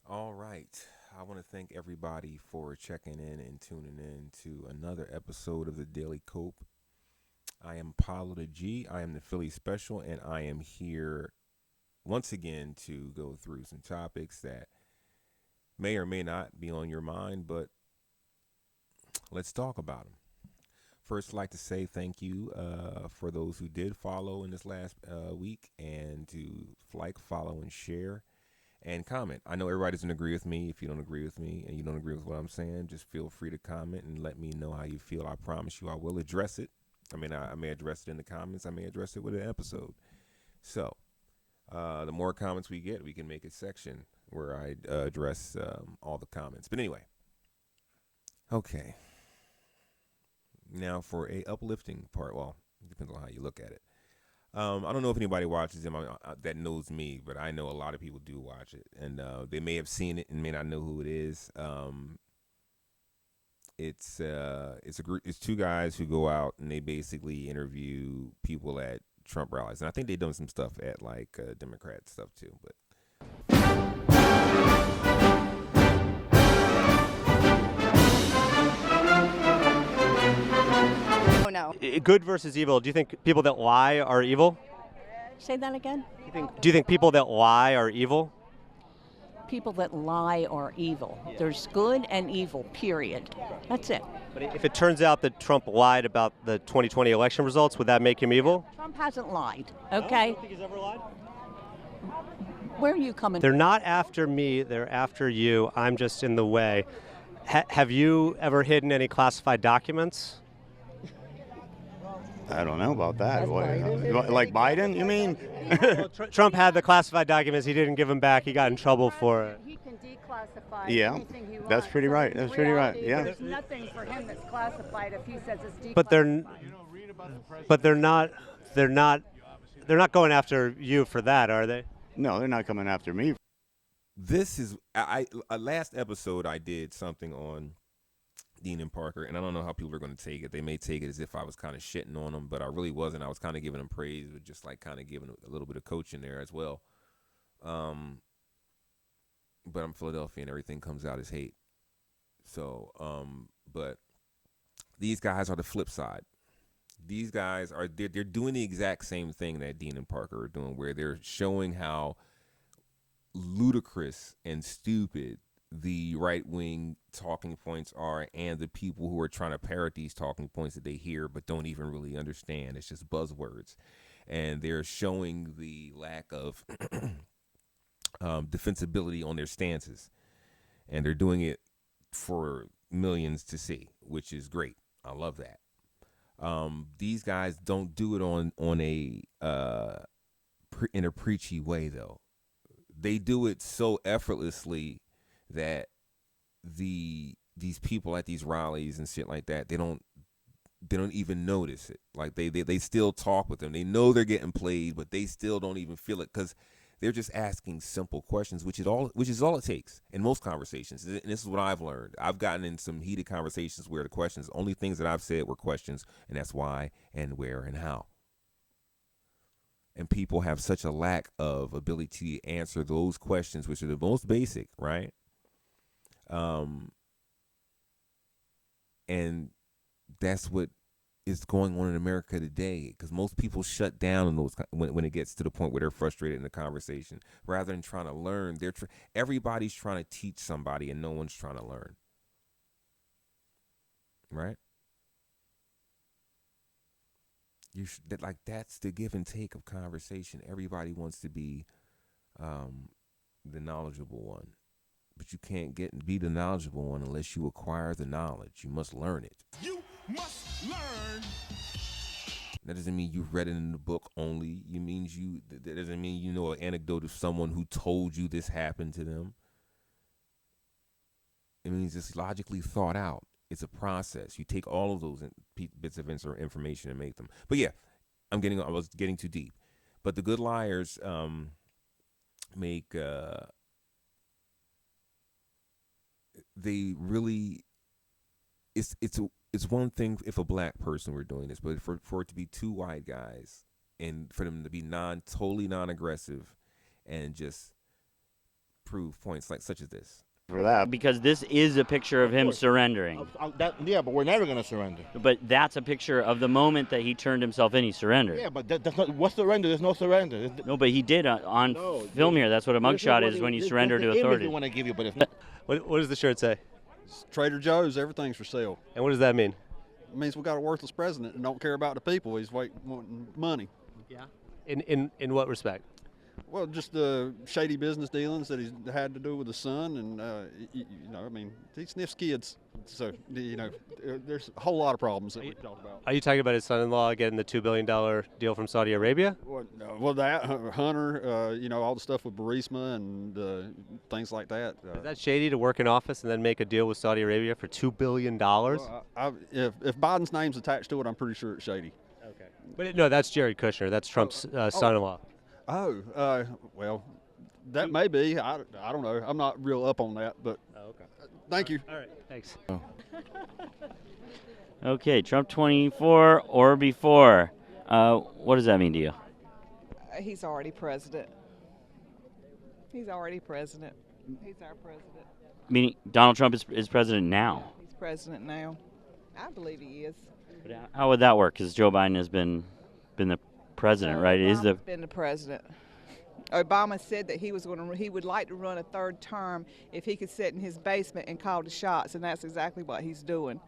All right. I want to thank everybody for checking in and tuning in to another episode of the Daily Cope. I am Paulo the G. I am the Philly Special, and I am here once again to go through some topics that may or may not be on your mind, but let's talk about them. First, I'd like to say thank you for those who did follow in this last week and to like, follow, and share and comment. I know everybody doesn't agree with me. If you don't agree with me and you don't agree with what I'm saying, just feel free to comment and let me know how you feel. I promise you I will address it. I may address it in the comments. I may address it with an episode. So, the more comments we get, we can make a section where I address all the comments. But anyway, okay. Now for a uplifting part. Well, it depends on how you look at it. I don't know if anybody watches him that knows me, but I know a lot of people do watch it, and they may have seen it and may not know who it is. It's a group. It's two guys who go out and they basically interview people at Trump rallies, and I think they've done some stuff at like Democrat stuff too. But Oh no. Good versus evil. Do you think people that lie are evil? Say that again? Do you think people that lie are evil? People that lie are evil. There's good and evil, period. That's it. But if it turns out that Trump lied about the 2020 election results, would that make him evil? Trump hasn't lied, okay? think he's ever lied? Where are you coming They're not after me, they're after you. I'm just in the way. Have you ever hidden any classified documents? I don't know about that. Like Biden, you mean? Well, Trump had the classified documents. He didn't give them back. He got in trouble for it. He can declassify Yeah, anything he wants. that's pretty right. That's pretty right. Reality, Yeah. There's nothing for him that's classified if he says it's declassified. They're not going after you for that, are they? No, they're not coming after me. this is last episode I did something on Dean and Parker, and I don't know how people are going to take it. They may take it as if I was kind of shitting on them, but I really wasn't. I was kind of giving them praise, but just like kind of giving a little bit of coaching there as well. But I'm Philadelphia, and everything comes out as hate. So, but these guys are the flip side. These guys are they're doing the exact same thing that Dean and Parker are doing, where they're showing how ludicrous and stupid the right wing talking points are, and the people who are trying to parrot these talking points that they hear but don't even really understand. It's just buzzwords, and they're showing the lack of defensibility on their stances, and they're doing it for millions to see, which is great. I love that. These guys don't do it on a in a preachy way though. They do it so effortlessly that these people at these rallies and shit like that, they don't even notice it. Like they still talk with them. They know they're getting played, but they still don't even feel it because they're just asking simple questions, which is all it takes in most conversations. And this is what I've learned. I've gotten in some heated conversations where the questions, only things that I've said were questions, and that's why and where and how. And people have such a lack of ability to answer those questions, which are the most basic, right? And that's what is going on in America today, because most people shut down in those when it gets to the point where they're frustrated in the conversation, rather than trying to learn. Everybody's trying to teach somebody, and no one's trying to learn, right? That's the give and take of conversation. Everybody wants to be the knowledgeable one, but you can't be the knowledgeable one unless you acquire the knowledge. You must learn it. You must learn. That doesn't mean you've read it in the book only. That doesn't mean you know an anecdote of someone who told you this happened to them. It means it's logically thought out. It's a process. You take all of those bits of information and make them. But yeah, I was getting too deep. But the good liars make they really. It's one thing if a black person were doing this, but for it to be two white guys and for them to be totally non-aggressive and just prove points like such as this? For that. Because this is a picture of him surrendering. Yeah, but we're never going to surrender. But that's a picture of the moment that he turned himself in, he surrendered. Yeah, but that's not, what's surrender? There's no surrender. No, but he did on film here. That's what a mugshot is when you surrender to authority. Want to give you, but if What does the shirt say? Trader Joe's, everything's for sale. And what does that mean? It means we got a worthless president and don't care about the people. He's wanting money. Yeah. In what respect? Well, just the shady business dealings that he's had to do with the son, and you know, I mean, he sniffs kids, so you know, there's a whole lot of problems that we talk about. Are you talking about his son-in-law getting the $2 billion deal from Saudi Arabia? Well, that Hunter, you know, all the stuff with Burisma and things like that. Is that shady to work in office and then make a deal with Saudi Arabia for $2 billion? Well, if Biden's name's attached to it, I'm pretty sure it's shady. Okay. But no, that's Jared Kushner. That's Trump's son-in-law. Oh, well, that may be. I don't know. I'm not real up on that, but okay. Thank you. All right, thanks. Okay, Trump 24 or before. What does that mean to you? He's already president. He's already president. He's our president. Meaning Donald Trump is president now. He's president now. I believe he is. But how would that work? Because Joe Biden has been the president, right? It is Obama's been the president. Obama said that he would like to run a third term if he could sit in his basement and call the shots, and that's exactly what he's doing.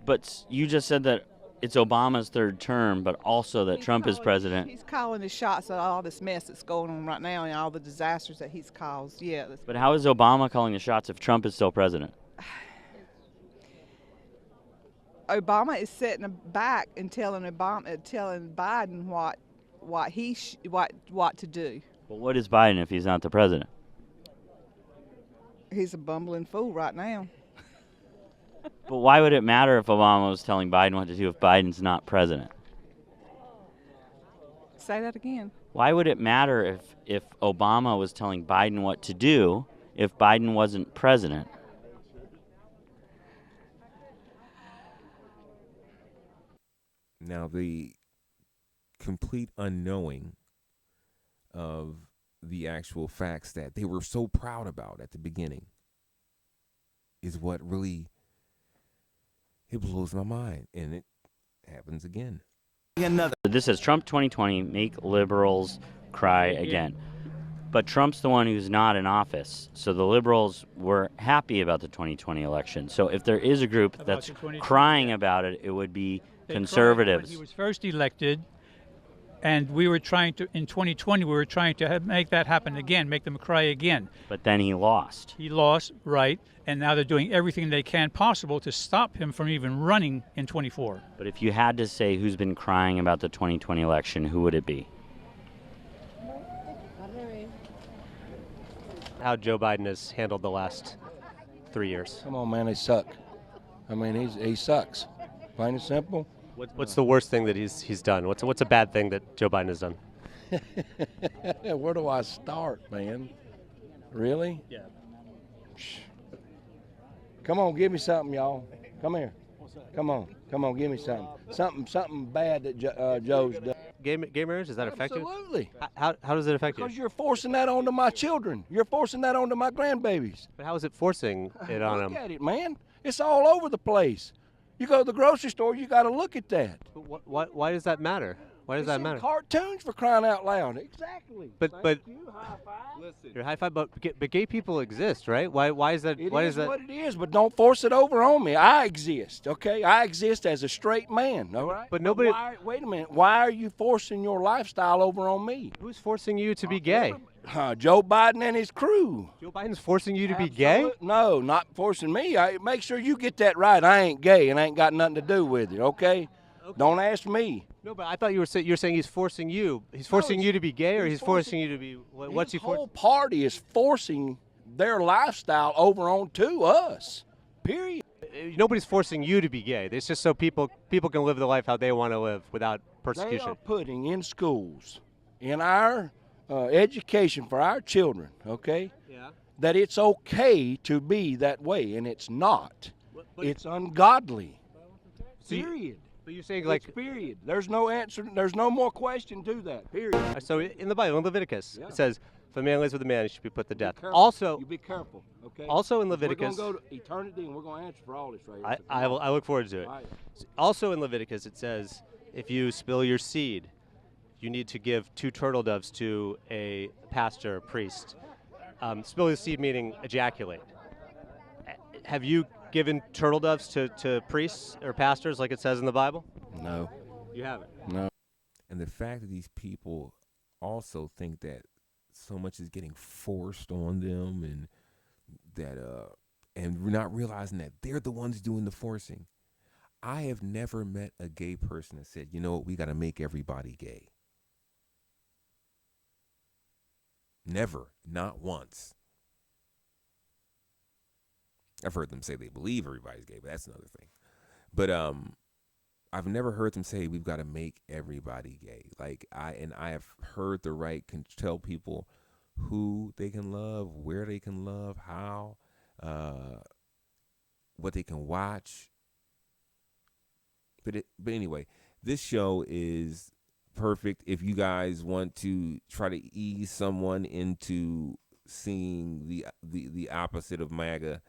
But you just said that it's Obama's third term, but also that Trump is president. He's calling the shots of all this mess that's going on right now and all the disasters that he's caused. Yeah. But how is Obama calling the shots if Trump is still president? Obama is sitting back and telling Biden what to do. Well, what is Biden if he's not the president? He's a bumbling fool right now. But why would it matter if Obama was telling Biden what to do if Biden's not president? Say that again. Why would it matter if Obama was telling Biden what to do if Biden wasn't president? Now, the complete unknowing of the actual facts that they were so proud about at the beginning is what really, it blows my mind, and it happens again. This says Trump 2020, make liberals cry again. But Trump's the one who's not in office, so the liberals were happy about the 2020 election. So if there is a group that's crying about it, it would be conservatives. He was first elected, and we were trying to, in 2020, we were trying to make that happen again, make them cry again. But then he lost. He lost, right, and now they're doing everything they can possible to stop him from even running in 24. But if you had to say who's been crying about the 2020 election, who would it be? How Joe Biden has handled the last 3 years. Come on, man, they suck. I mean, he sucks. Plain and simple. What's the worst thing that he's done? What's a bad thing that Joe Biden has done? Where do I start, man? Really? Yeah. Come on, give me something, y'all. Come here. Come on, give me something. Something bad that Joe's done. Gay marriage, does that affect you? Absolutely. How does it affect you? Because you're forcing that onto my children. You're forcing that onto my grandbabies. But how is it forcing it on them? Look at it, man. It's all over the place. You go to the grocery store, you got to look at that. But why does that matter? Why does that matter? Cartoons, for crying out loud. Exactly. But you, high five. Listen. You're high five, but gay people exist, right? Why is that? It why is is that? what it is, but don't force it over on me. I exist, okay? I exist as a straight man, all right? But nobody. Wait a minute. Why are you forcing your lifestyle over on me? Who's forcing you to be gay? Joe Biden and his crew. Joe Biden's forcing you to be gay? No, not forcing me. Make sure you get that right. I ain't gay and ain't got nothing to do with it, okay? Don't ask me. No, but I thought you were saying he's forcing you. He's forcing you to be gay, or he's forcing you to be. What's he forcing? The whole party is forcing their lifestyle over onto us. Period. Nobody's forcing you to be gay. It's just so people can live the life how they want to live without persecution. They are putting in schools, in our education for our children, okay? Yeah. That it's okay to be that way, and it's not. It's ungodly. Period. But you're saying like period. There's no answer. There's no more question to that. Period. so in the Bible, in Leviticus, Yeah. it says, "If a man lays with a man, he should be put to death." Careful. Also, you be careful. Okay. also in Leviticus, we're gonna go to eternity, and we're gonna answer for all this right here. I look forward to it. All right. Also in Leviticus, it says, if you spill your seed, you need to give 2 turtle doves to a pastor, priest. Spill your seed meaning ejaculate. Have you given turtle doves to priests or pastors like it says in the Bible? No. You haven't. No. And the fact that these people also think that so much is getting forced on them, and that and we're not realizing that they're the ones doing the forcing. I have never met a gay person that said, you know what, we got to make everybody gay. Never. Not once. I've heard them say they believe everybody's gay, but that's another thing. But I've never heard them say we've got to make everybody gay. Like I have heard the right can tell people who they can love, where they can love, how, what they can watch. But anyway, this show is perfect if you guys want to try to ease someone into seeing the opposite of MAGA,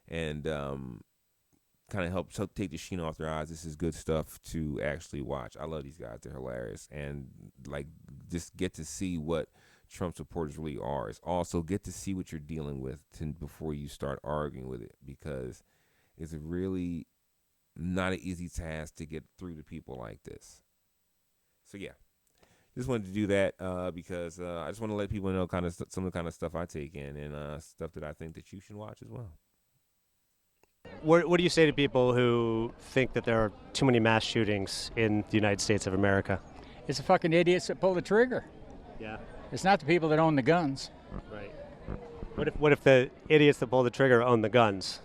and kind of help take the sheen off their eyes. This is good stuff to actually watch. I love these guys; they're hilarious, and like just get to see what Trump supporters really are. It's also get to see what you're dealing with before you start arguing with it, because it's really not an easy task to get through to people like this. So yeah, just wanted to do that because I just want to let people know kind of some of the kind of stuff I take in, and stuff that I think that you should watch as well. What do you say to people who think that there are too many mass shootings in the United States of America? It's the fucking idiots that pull the trigger. Yeah. It's not the people that own the guns. Right. What if the idiots that pull the trigger own the guns?